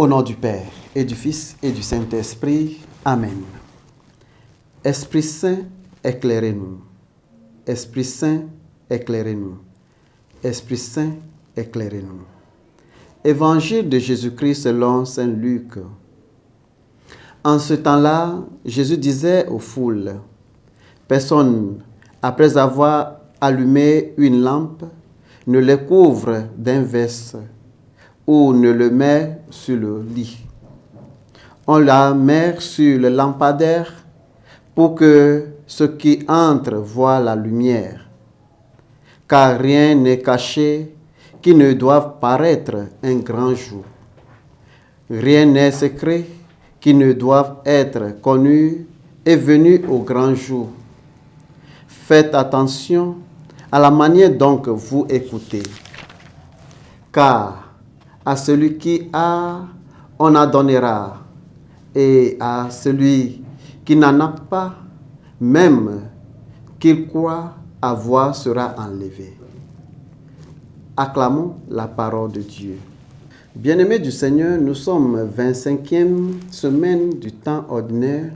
Au nom du Père, et du Fils, et du Saint-Esprit. Amen. Esprit Saint, éclairez-nous. Esprit Saint, éclairez-nous. Esprit Saint, éclairez-nous. Évangile de Jésus-Christ selon saint Luc. En ce temps-là, Jésus disait aux foules, « Personne, après avoir allumé une lampe, ne le couvre d'un veste ou ne le met sur le lit. On la met sur le lampadaire pour que ceux qui entrent voient la lumière. Car rien n'est caché qui ne doive paraître un grand jour. Rien n'est secret qui ne doive être connu et venu au grand jour. Faites attention à la manière dont vous écoutez. Car à celui qui a, on en donnera, et à celui qui n'en a pas, même qu'il croit avoir, sera enlevé. » Acclamons la parole de Dieu. Bien-aimés du Seigneur, nous sommes 25e semaine du temps ordinaire.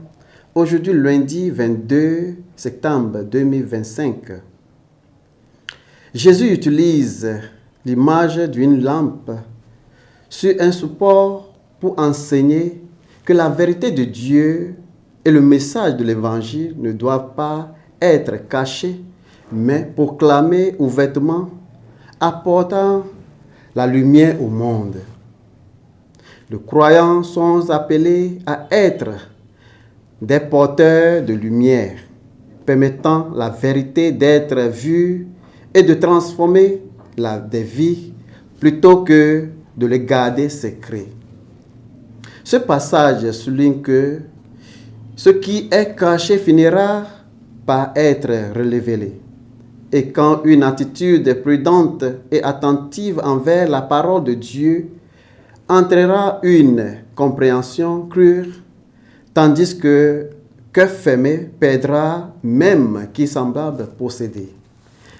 Aujourd'hui, lundi 22 septembre 2025. Jésus utilise l'image d'une lampe sur un support pour enseigner que la vérité de Dieu et le message de l'Évangile ne doivent pas être cachés, mais proclamés ouvertement, apportant la lumière au monde. Les croyants sont appelés à être des porteurs de lumière, permettant la vérité d'être vue et de transformer des vies plutôt que de les garder secrets. Ce passage souligne que ce qui est caché finira par être révélé. Et quand une attitude prudente et attentive envers la parole de Dieu entraînera une compréhension crue, tandis que cœur fermé perdra même qui semblable posséder.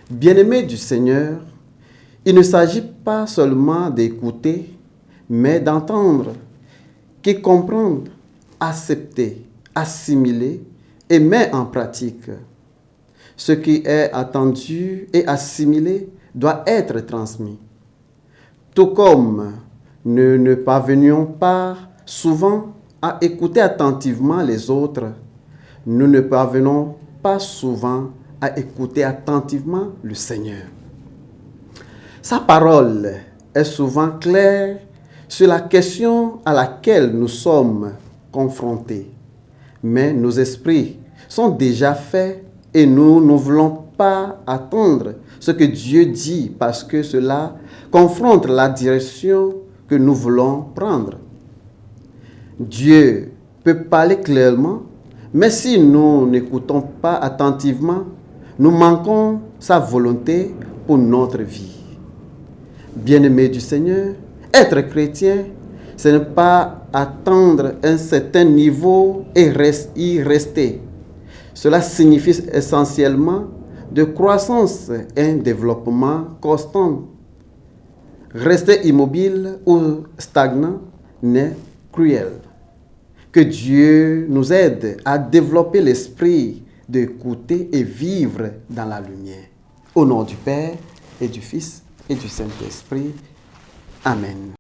Bien-aimés du Seigneur, il ne s'agit pas seulement d'écouter, mais d'entendre, qui comprendre, accepter, assimiler et mettre en pratique. Ce qui est attendu et assimilé doit être transmis. Tout comme nous ne parvenions pas souvent à écouter attentivement les autres, nous ne parvenons pas souvent à écouter attentivement le Seigneur. Sa parole est souvent claire sur la question à laquelle nous sommes confrontés. Mais nos esprits sont déjà faits et nous ne voulons pas attendre ce que Dieu dit parce que cela confronte la direction que nous voulons prendre. Dieu peut parler clairement, mais si nous n'écoutons pas attentivement, nous manquons sa volonté pour notre vie. Bien-aimés du Seigneur, être chrétien, ce n'est pas attendre un certain niveau et y rester. Cela signifie essentiellement de croissance et un développement constant. Rester immobile ou stagnant n'est cruel. Que Dieu nous aide à développer l'esprit d'écouter et vivre dans la lumière. Au nom du Père et du Fils et du Saint-Esprit. Amen.